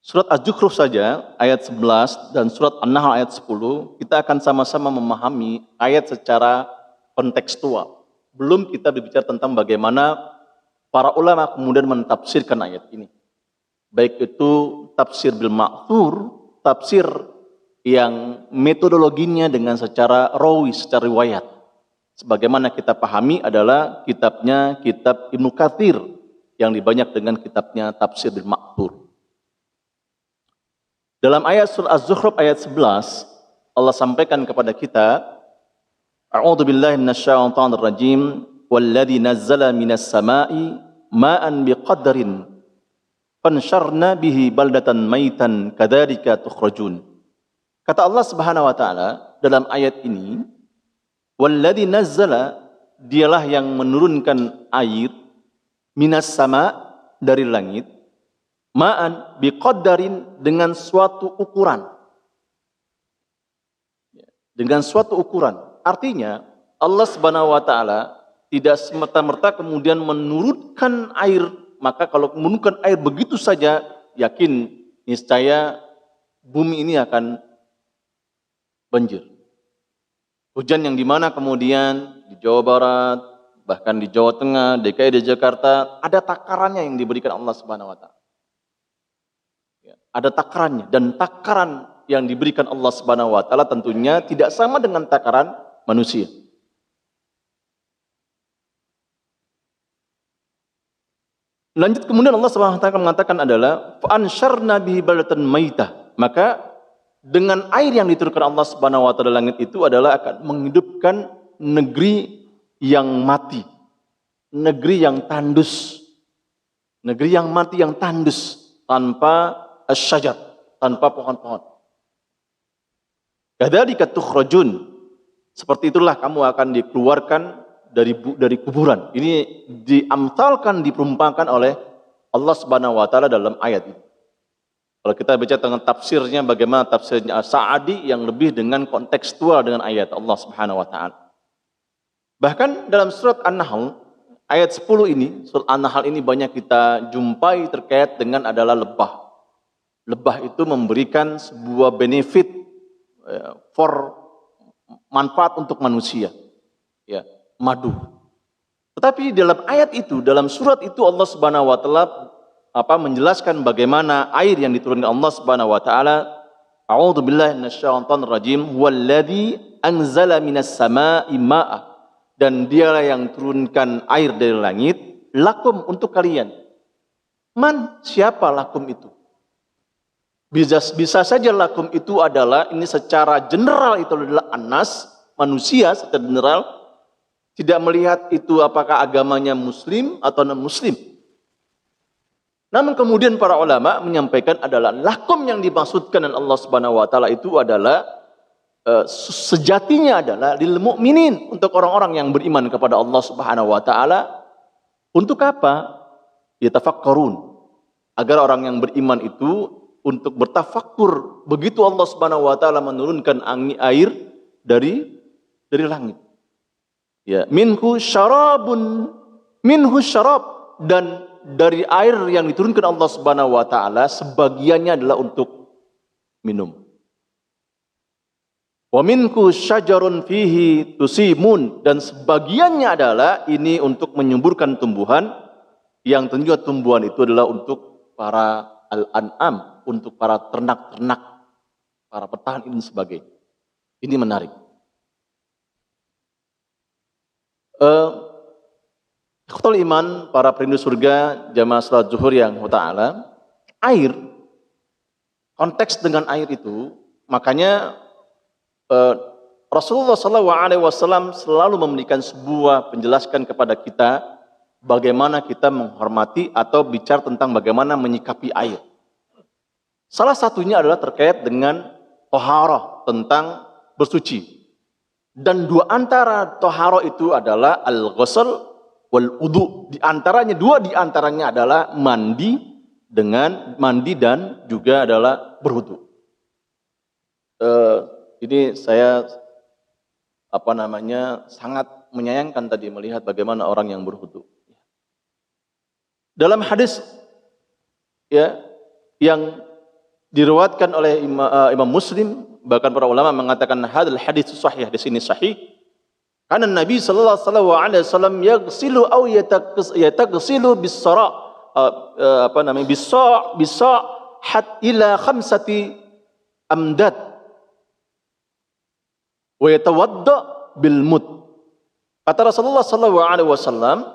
Surat Az-Zukhruf saja ayat 11 dan surat An-Nahl ayat 10 kita akan sama-sama memahami ayat secara kontekstual. Belum kita berbicara tentang bagaimana para ulama kemudian mentafsirkan ayat ini. Baik itu tafsir bil ma'thur, tafsir yang metodologinya dengan secara rawi, secara riwayat. Sebagaimana kita pahami adalah kitabnya kitab Ibnu Katsir yang dibanyak dengan kitabnya tafsir bil ma'thur. Dalam ayat surah Az-Zukhruf ayat 11, Allah sampaikan kepada kita, A'udzu billahi minasyaitonir rajim, walladzi nazzala minas sama'i ma'an biqadrin fansharna bihi baldatan maitan kadzalika tukhrajun. Kata Allah Subhanahu wa taala dalam ayat ini, walladzi nazzala, dialah yang menurunkan air minas sama, dari langit, ma'an biqaddarin, dengan suatu ukuran. Dengan suatu ukuran. Artinya Allah Subhanahu wa taala tidak semata-merta kemudian menurunkan air, maka kalau menurunkan air begitu saja, yakin niscaya bumi ini akan banjir. Hujan yang dimana kemudian di Jawa Barat, bahkan di Jawa Tengah, DKI, di Jakarta, ada takarannya yang diberikan Allah Subhanahu wa taala. Ada takarannya, dan takaran yang diberikan Allah Subhanahu wa taala tentunya tidak sama dengan takaran manusia. Lanjut kemudian Allah Subhanahu wa taala mengatakan adalah fa ansharna bihi baldatan maitah. Maka dengan air yang diturunkan Allah Subhanahu wa taala langit itu adalah akan menghidupkan negeri yang mati. Negeri yang tandus. Negeri yang mati, yang tandus, tanpa asyajar, tanpa pohon-pohon. Kadzalika tukhrajun. Seperti itulah kamu akan dikeluarkan dari kuburan. Ini diamsalkan, diperumpakan oleh Allah Subhanahu wa taala dalam ayat ini. Kalau kita baca tentang tafsirnya, bagaimana tafsirnya Sa'adi yang lebih dengan kontekstual dengan ayat Allah Subhanahu wa taala. Bahkan dalam surat An-Nahl ayat 10 ini, surat An-Nahl ini banyak kita jumpai terkait dengan adalah lebah. Lebah itu memberikan sebuah benefit for manfaat untuk manusia. Ya, madu. Tetapi dalam ayat itu, dalam surat itu Allah Subhanahu wa taala menjelaskan bagaimana air yang diturunkan Allah Subhanahu wa taala. A'udzu billahi minasyaitonir rajim. Walladzi anzala minas samaa'i ma'a. Dan dialah yang turunkan air dari langit lakum, untuk kalian. Man, siapa lakum itu? Bisa saja lakum itu adalah, ini secara general itu adalah anas, manusia secara general, tidak melihat itu apakah agamanya muslim atau non muslim. Namun kemudian para ulama menyampaikan adalah lakum yang dimaksudkan oleh Allah Subhanahu wa taala itu adalah sejatinya adalah lil mukminin, untuk orang-orang yang beriman kepada Allah Subhanahu wa taala. Untuk apa? Yatafakkarun. Agar orang yang beriman itu untuk bertafakkur, begitu Allah Subhanahu wa taala menurunkan air dari langit. Ya, minhu syarabun, minhu syarab, dan dari air yang diturunkan Allah Subhanahu wa taala sebagiannya adalah untuk minum. Wa minhu syajarun fihi tusimun, dan sebagiannya adalah ini untuk menyuburkan tumbuhan, yang tentunya tumbuhan itu adalah untuk para al-an'am, untuk para ternak-ternak, para petani dan sebagainya. Ini menarik. Ikhwatul iman, para perindu surga, jamaah salat zuhur yang ta'ala, air, konteks dengan air itu, makanya Rasulullah SAW selalu memberikan sebuah penjelasan kepada kita bagaimana kita menghormati atau bicara tentang bagaimana menyikapi air. Salah satunya adalah terkait dengan toharoh, tentang bersuci. Dan dua antara toharoh itu adalah al-ghusl wal wudu. Dua di antaranya adalah mandi dan juga adalah berwudu. Ini saya sangat menyayangkan tadi melihat bagaimana orang yang berwudu. Dalam hadis ya yang diriwayatkan oleh Imam Muslim, bahkan para ulama mengatakan hadal hadis sahih, di sini sahih. Karena Nabi sallallahu alaihi wasallam yaghsilu aw yataghsilu bis-sara bisa hat ila khamsati amdad wa yatawadda bil mud. Kata Rasulullah sallallahu alaihi wasallam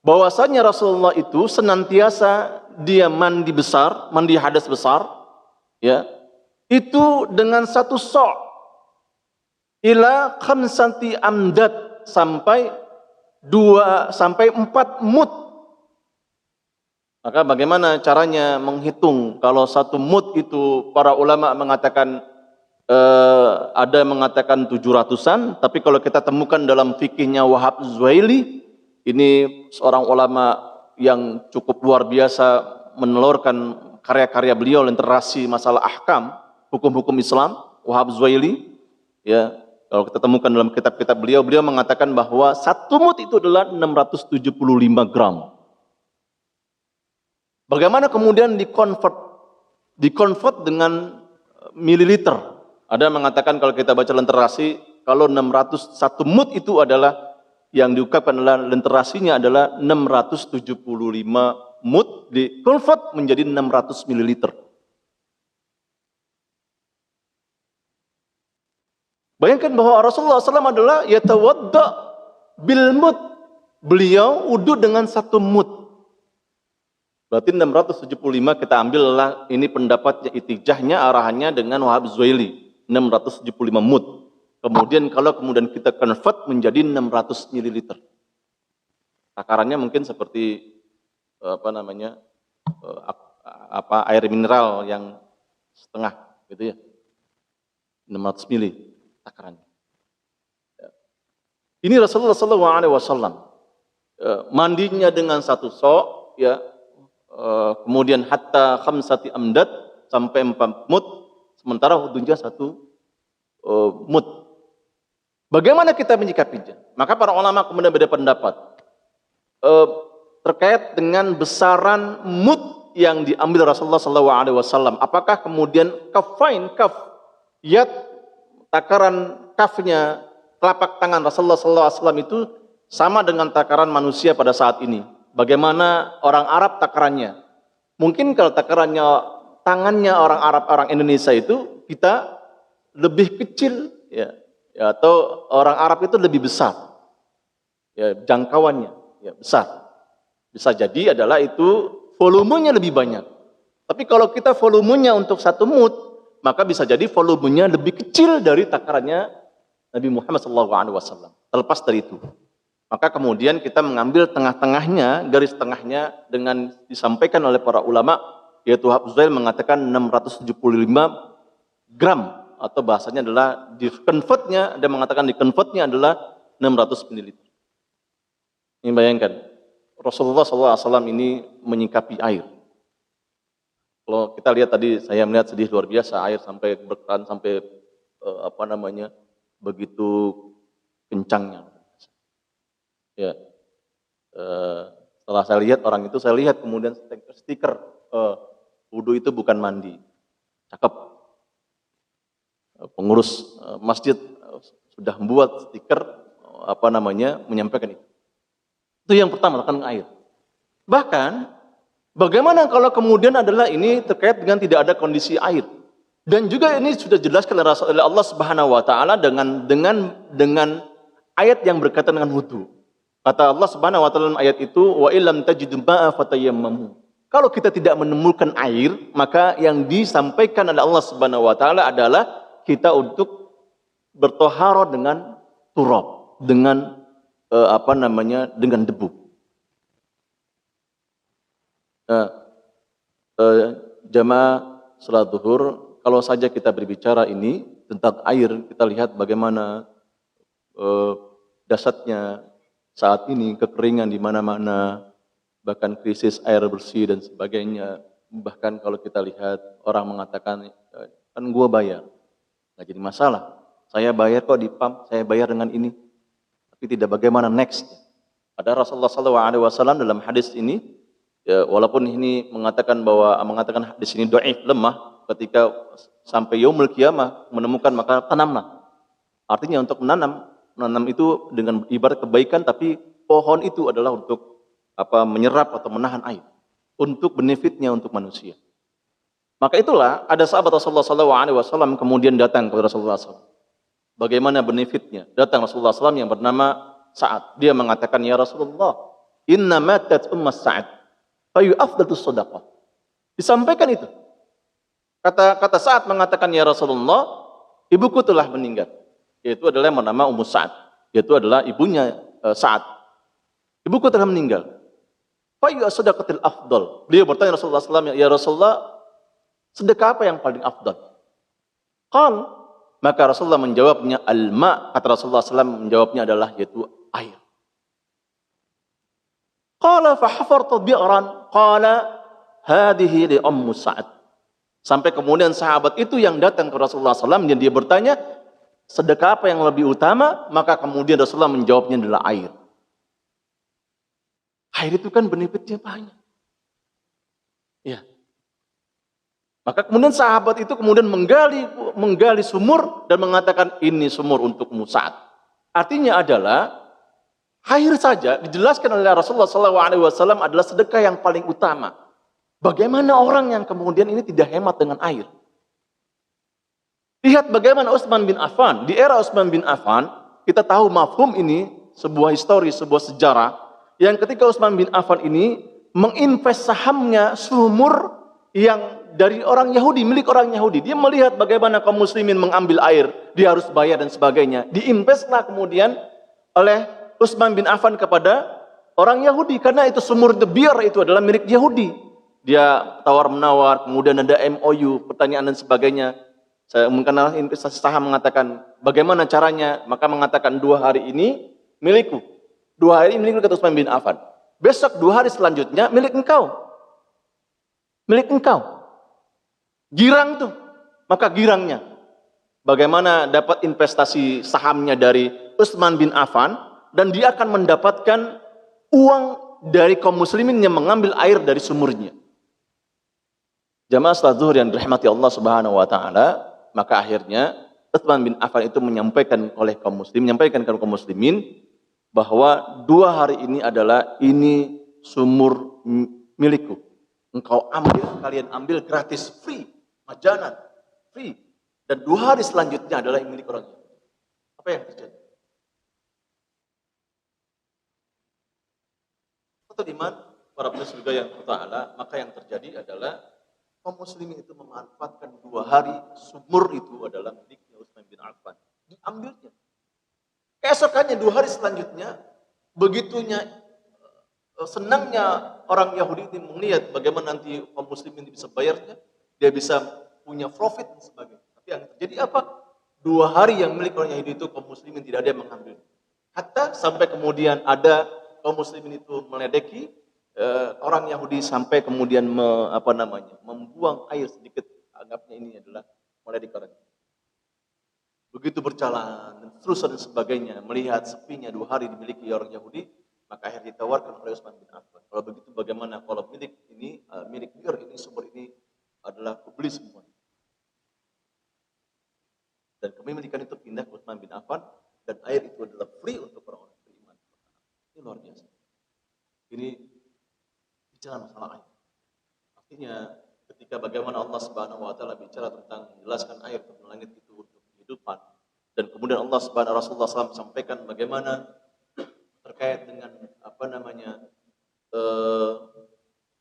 bahwasanya Rasulullah itu senantiasa dia mandi besar, mandi hadas besar, ya. Itu dengan satu so' ila khamsati amdad sampai 4 mud. Maka bagaimana caranya menghitung kalau satu mud itu para ulama mengatakan ada yang mengatakan 700-an, tapi kalau kita temukan dalam fikihnya Wahab Zuhaili, ini seorang ulama yang cukup luar biasa menelurkan karya-karya beliau literasi masalah ahkam, hukum-hukum Islam, Wahab Zuhaili, ya. Kalau kita temukan dalam kitab-kitab beliau, beliau mengatakan bahwa satu mud itu adalah 675 gram. Bagaimana kemudian dikonvert dengan mililiter? Ada yang mengatakan kalau kita baca literasi, kalau 1 mud itu adalah yang diungkapkan adalah literasinya adalah 675 mud dikonvert menjadi 600 mililiter. Bayangkan bahwa Rasulullah SAW adalah yatawadda bil mud. Beliau wudu dengan 1 mud. Berarti 675 kita ambillah ini pendapatnya itijahnya arahannya dengan Wahab Zuhaili 675 mud. Kemudian kemudian kita convert menjadi 600 ml. Takarannya mungkin seperti air mineral yang setengah gitu ya. 600 ml takarannya. Ini Rasulullah SAW mandinya dengan 1 so', ya, kemudian hatta khamsati amdad sampai 4 mud, sementara wudunya 1 mud. Bagaimana kita menyikapinya? Maka para ulama kemudian beda pendapat terkait dengan besaran mud yang diambil Rasulullah SAW. Apakah kemudian takaran kafnya telapak tangan Rasulullah SAW itu sama dengan takaran manusia pada saat ini? Bagaimana orang Arab takarannya? Mungkin kalau takarannya tangannya orang Arab, orang Indonesia itu kita lebih kecil, ya, atau orang Arab itu lebih besar, ya, jangkauannya, ya, besar. Bisa jadi adalah itu volumenya lebih banyak. Tapi kalau kita volumenya untuk 1 mud, maka bisa jadi volumenya lebih kecil dari takarannya Nabi Muhammad SAW. Terlepas dari itu, maka kemudian kita mengambil tengah-tengahnya, garis tengahnya dengan disampaikan oleh para ulama, yaitu Wahab Zuhaili mengatakan 675 gram, atau bahasanya adalah di-convertnya, dia mengatakan di-convertnya adalah 600 ml. Ini bayangkan, Rasulullah SAW ini menyikapi air. Kalau kita lihat tadi, saya melihat sedih luar biasa, air sampai berkeran, sampai begitu kencangnya. Ya, setelah saya lihat orang itu, saya lihat kemudian stiker wudu itu bukan mandi. Cakep. Pengurus masjid sudah membuat stiker menyampaikan itu. Itu yang pertama, tentang air. Bahkan bagaimana kalau kemudian adalah ini terkait dengan tidak ada kondisi air. Dan juga ini sudah jelaskan oleh Allah Subhanahu wa taala dengan ayat yang berkaitan dengan wudu. Kata Allah Subhanahu wa taala dalam ayat itu, wa illam tajidu ma'a fatayammamu. Kalau kita tidak menemukan air, maka yang disampaikan oleh Allah Subhanahu wa taala adalah kita untuk bertoharo dengan turab, dengan dengan debu. Jamaah salat zuhur, kalau saja kita berbicara ini tentang air, kita lihat bagaimana dahsyatnya saat ini kekeringan di mana-mana, bahkan krisis air bersih dan sebagainya. Bahkan kalau kita lihat orang mengatakan, kan gua bayar, nggak jadi masalah. Saya bayar kok di PAM, saya bayar dengan ini. Tapi tidak bagaimana next. Ada Rasulullah SAW dalam hadis ini, ya, walaupun ini mengatakan hadis ini dhaif, lemah, ketika sampai yaumul qiyamah menemukan maka tanamlah. Artinya untuk menanam itu dengan ibarat kebaikan, tapi pohon itu adalah untuk menyerap atau menahan air untuk benefitnya untuk manusia. Maka itulah ada sahabat Rasulullah SAW kemudian datang kepada Rasulullah SAW. Bagaimana benefitnya? Datang Rasulullah SAW yang bernama Sa'ad. Dia mengatakan, ya Rasulullah, inna matat ummas Sa'ad, fayu afdatus sadaqah. Disampaikan itu. Kata Sa'ad mengatakan, ya Rasulullah, ibuku telah meninggal. Yaitu adalah yang bernama Ummu Sa'ad. Yaitu adalah ibunya Sa'ad. Ibuku telah meninggal. Fayu as-sadaqatil afdal. Beliau bertanya Rasulullah SAW, ya Rasulullah, sedekah apa yang paling afdal? Maka Rasulullah menjawabnya al-ma. Kata Rasulullah SAW menjawabnya adalah yaitu air. Qala fahafartu bi'ran. Qala hadihi li Ummu Sa'ad. Sampai kemudian sahabat itu yang datang ke Rasulullah SAW dan dia bertanya, sedekah apa yang lebih utama? Maka kemudian Rasulullah menjawabnya adalah air. Air itu kan benefitnya banyak. Ya. Maka kemudian sahabat itu kemudian menggali sumur dan mengatakan ini sumur untuk Sa'ad. Artinya adalah air saja dijelaskan oleh Rasulullah SAW adalah sedekah yang paling utama. Bagaimana orang yang kemudian ini tidak hemat dengan air? Lihat bagaimana Utsman bin Affan. Di era Utsman bin Affan, kita tahu mafhum ini sebuah histori, sebuah sejarah yang ketika Utsman bin Affan ini menginvest sahamnya sumur yang dari orang Yahudi, milik orang Yahudi. Dia melihat bagaimana kaum muslimin mengambil air, dia harus bayar dan sebagainya. Diinvestlah kemudian oleh Utsman bin Affan kepada orang Yahudi, karena itu sumur biar itu adalah milik Yahudi. Dia tawar-menawar, kemudian ada MOU, pertanyaan dan sebagainya. Saya mengenal investasi saham mengatakan, bagaimana caranya? Maka mengatakan 2 hari ini milikku. 2 hari ini milikku, kata Utsman bin Affan. Besok 2 hari selanjutnya milik engkau. Milik engkau. Girang tuh, maka girangnya. Bagaimana dapat investasi sahamnya dari Utsman bin Affan dan dia akan mendapatkan uang dari kaum muslimin yang mengambil air dari sumurnya. Jamaah salat zuhur yang dirahmati Allah Subhanahu wa taala, maka akhirnya Utsman bin Affan itu menyampaikan kepada kaum muslimin bahwa 2 hari ini adalah ini sumur milikku. Engkau ambil, kalian ambil gratis, free. Majanan, free. Dan 2 hari selanjutnya adalah milik orang. Apa yang terjadi? Atau iman para penduduk surga yang ta'ala, maka yang terjadi adalah kaum muslimin itu memanfaatkan 2 hari sumur itu adalah miliknya Utsman bin Affan. Diambilnya. Keesokannya 2 hari selanjutnya, begitunya senangnya orang Yahudi itu melihat bagaimana nanti kaum muslimin bisa bayarnya, dia bisa punya profit dan sebagainya. Tapi yang terjadi apa? 2 hari yang milik orang Yahudi itu kaum muslimin tidak ada yang mengambil. Hatta sampai kemudian ada kaum muslimin itu meledeki orang Yahudi sampai kemudian membuang air sedikit, anggapnya ini adalah meledeki orang. Begitu berjalan dan seterusnya dan sebagainya, melihat sepinya 2 hari dimiliki orang Yahudi, maka akhirnya ditawarkan oleh Utsman bin Affan. Kalau begitu bagaimana kalau milik ini, milik biar ini, sumber ini adalah beli semua. Dan kepemilikan itu pindah ke Utsman bin Affan dan air itu adalah free untuk orang-orang beriman. Ini luar biasa. Ini bicara masalah air. Artinya ketika bagaimana Allah Subhanahu wa taala bicara tentang menjelaskan air turun langit itu untuk kehidupan, dan kemudian Allah Subhanahu Rasulullah SAW sampaikan bagaimana terkait dengan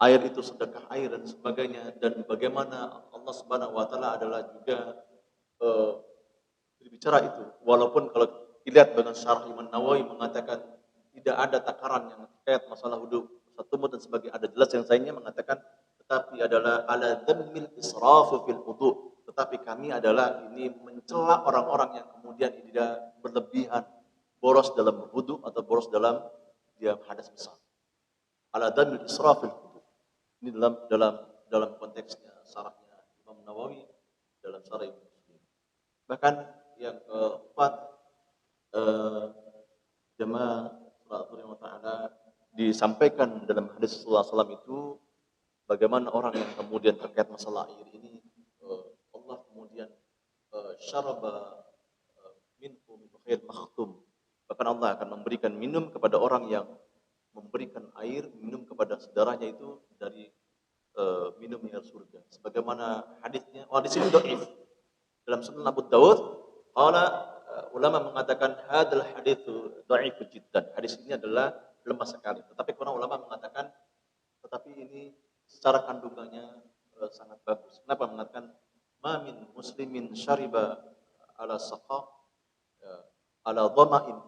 air itu sedekah air dan sebagainya, dan bagaimana Allah Subhanahu wa taala adalah juga berbicara itu, walaupun kalau dilihat dengan syarah Imam Nawawi mengatakan tidak ada takaran yang terkait masalah wudu satu dan sebagainya, ada jelas yang lainnya mengatakan tetapi adalah ala dhammil israfu fil wudu, tetapi kami adalah ini mencela orang-orang yang kemudian tidak berlebihan boros dalam berwudu atau boros dalam dia hadas besar. Ala dhammil israfu fil wudu. Ini dalam konteksnya syarahnya Imam Nawawi dalam syarah Muslim. Bahkan yang keempat, jemaah rahimahullah ta'ala, disampaikan dalam hadis Rasulullah SAW itu bagaimana orang yang kemudian terkait masalah air ini syaraba minhu min khair makhtum. Bahkan Allah akan memberikan minum kepada orang yang memberikan air minum kepada saudaranya itu dari minum air surga. Sebagaimana hadisnya, hadis ini dhaif. Dalam Sunan Abu Dawud, ulama mengatakan hadal haditsu dhaif jiddan. Hadis ini adalah lemah sekali. Tetapi para ulama mengatakan tetapi ini secara kandungannya sangat bagus. Kenapa mengatakan ma min muslimin syariba ala saqa ala dhama'in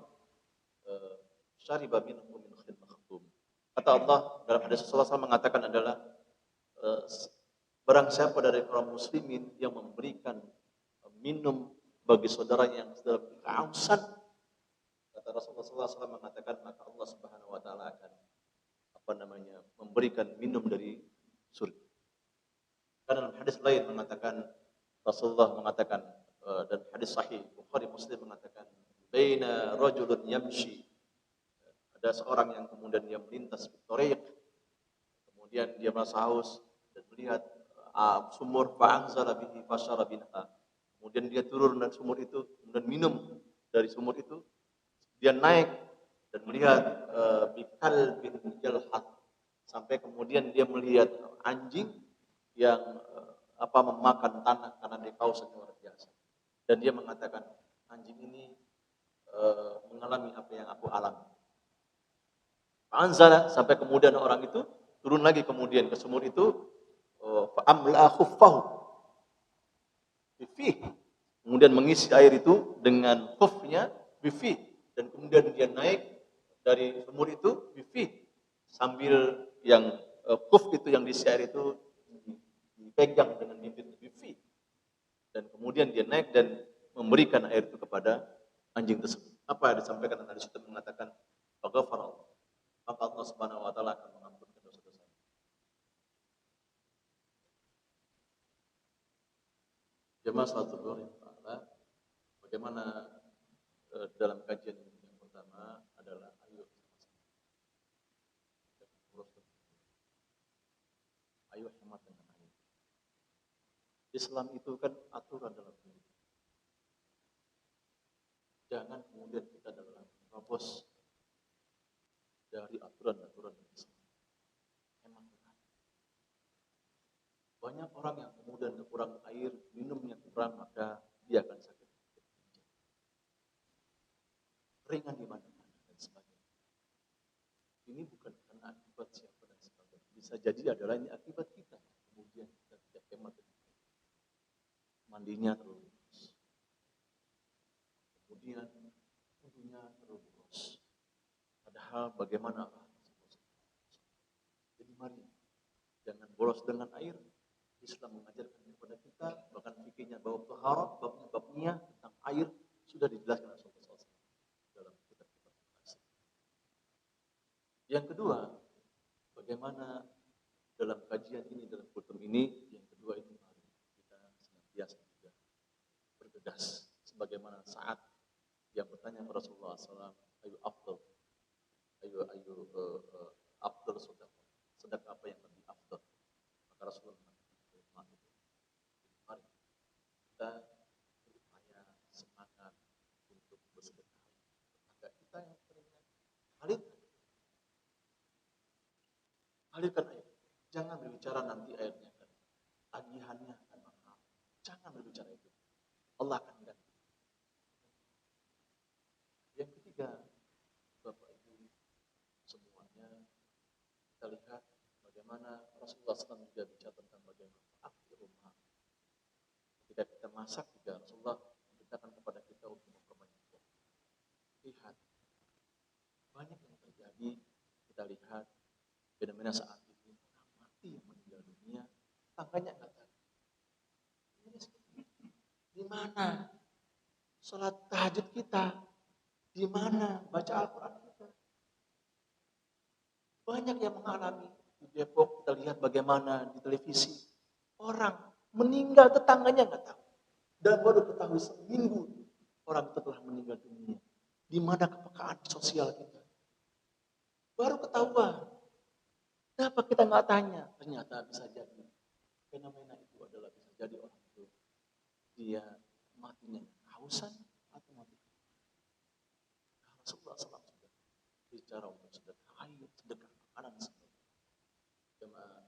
syariba minhu min khil makhtum. Kata Allah dalam hadis Rasulullah SAW mengatakan adalah barang siapa dari kaum muslimin yang memberikan minum bagi saudaranya yang sedang kehausan, kata Rasulullah SAW mengatakan maka Allah Subhanahu Wa Taala akan memberikan minum dari surga. Karena dalam hadis lain mengatakan Rasulullah mengatakan dan hadis sahih Bukhari Muslim mengatakan baina rajulun yamshi, ada seorang yang kemudian dia melintas di thariq, kemudian dia merasa haus dan melihat sumur fa'anzala bihi fasyara binha, kemudian dia turun dari sumur itu kemudian minum dari sumur itu, dia naik dan melihat bikal bin jalhat, sampai kemudian dia melihat anjing yang memakan tanah karena dia kausnya luar biasa, dan dia mengatakan anjing ini mengalami apa yang aku alami. Fa'anzala, sampai kemudian orang itu turun lagi kemudian ke sumur itu, fa'amla khuffahu bifih, kemudian mengisi air itu dengan khuffnya bifih, dan kemudian dia naik dari sumur itu bifih, sambil yang khuff itu yang diisi air itu dipegang dengan bibir bifih, dan kemudian dia naik dan memberikan air itu kepada anjing tersebut. Apa yang disampaikan dari situ mengatakan faghfara, maka Allah Subhanahu Wa Taala akan mengampunkan dosa-dosa. Jemaah salat zuhur yang taala, bagaimana dalam kajian yang pertama adalah ayo hemat dengan air. Islam itu kan aturan dalam hidup. Jangan kemudian kita dalam menerobos dari aturan-aturan Islam. Hemat dengan air. Banyak orang yang kemudian kekurangan air, minumnya kurang, maka dia akan sakit. Ringan di mana-mana dan sebagainya. Ini bukan karena akibat siapa dan sebagainya. Bisa jadi adalah ini akibat kita. Kemudian kita tidak hemat dengan air. Mandinya terlalu boros. Kemudian wudunya terlalu boros. Padahal bagaimana Allah? Jadi mari jangan boros dengan air. Islam mengajarkan kepada kita, bahkan fikihnya bahwa taharah, babnya tentang air sudah dijelaskan oleh Rasulullah SAW dalam kitab-kitab hadis. Yang kedua, bagaimana dalam kajian ini, dalam kultum ini, yang kedua itu mari kita senantiasa juga bergegas, sebagaimana saat yang bertanya kepada Rasulullah SAW, ayu afdal, afdal sedekah apa yang lebih afdal? Maka Rasulullah mari kita berupaya semangat untuk bersedekah agar kita yang teringat alirkan air. Jangan berbicara nanti airnya kan tagihannya akan mahal. Jangan berbicara itu. Allah akan ganti. Yang ketiga, Bapak Ibu semuanya, kita lihat bagaimana Rasulullah SAW juga bicara tentang bagaimana rumah. Ketika kita masak juga Rasulullah memberitakan kepada kita untuk memperbanyak waktu. Lihat, banyak yang terjadi. Kita lihat fenomena saat ini orang mati yang meninggal dunia, tangganya nggak tahu. Di mana sholat tahajud kita? Di mana baca Al-Quran kita? Banyak yang mengalami. Di Depok kita lihat bagaimana di televisi orang meninggal, tetangganya nggak tahu, dan baru ketahui seminggu orang itu telah meninggal dunia. Di mana kepekaan sosial kita? Baru ketahuan. Kenapa kita nggak tanya? Ternyata bisa jadi fenomena itu adalah bisa jadi orang itu dia matinya kehausan atau mati. Rasulullah SAW sudah bicara untuk sedekah air, sedekah makanan sebagainya. Jemaah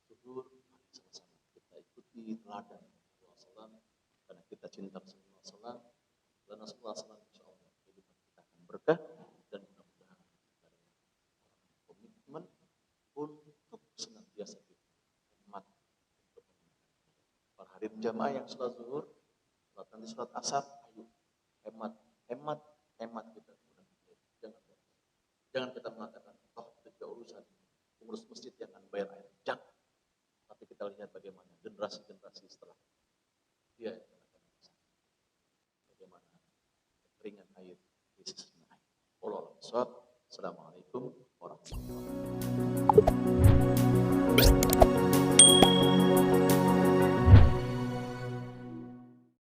zuhur, mari sama-sama kita ikuti teladan Rasulullah SAW karena kita cinta Rasulullah SAW. Dan Rasulullah SAW insya Allah kehidupan kita akan berkah dan mudah-mudahan kita adalah komitmen untuk senantiasa hemat untuk para hadirin jamaah yang sholat zuhur, sholat nanti sholat asar, ayo hemat, hemat, hemat kita. Jangan kita mengatakan, toh itu juga urusan pengurus masjid yang akan bayar air. Jangan. Tapi kita lihat bagaimana generasi-generasi setelah dia yang akan bersama. Bagaimana keringan air, krisisnya air. Assalamualaikum warahmatullahi wabarakatuh.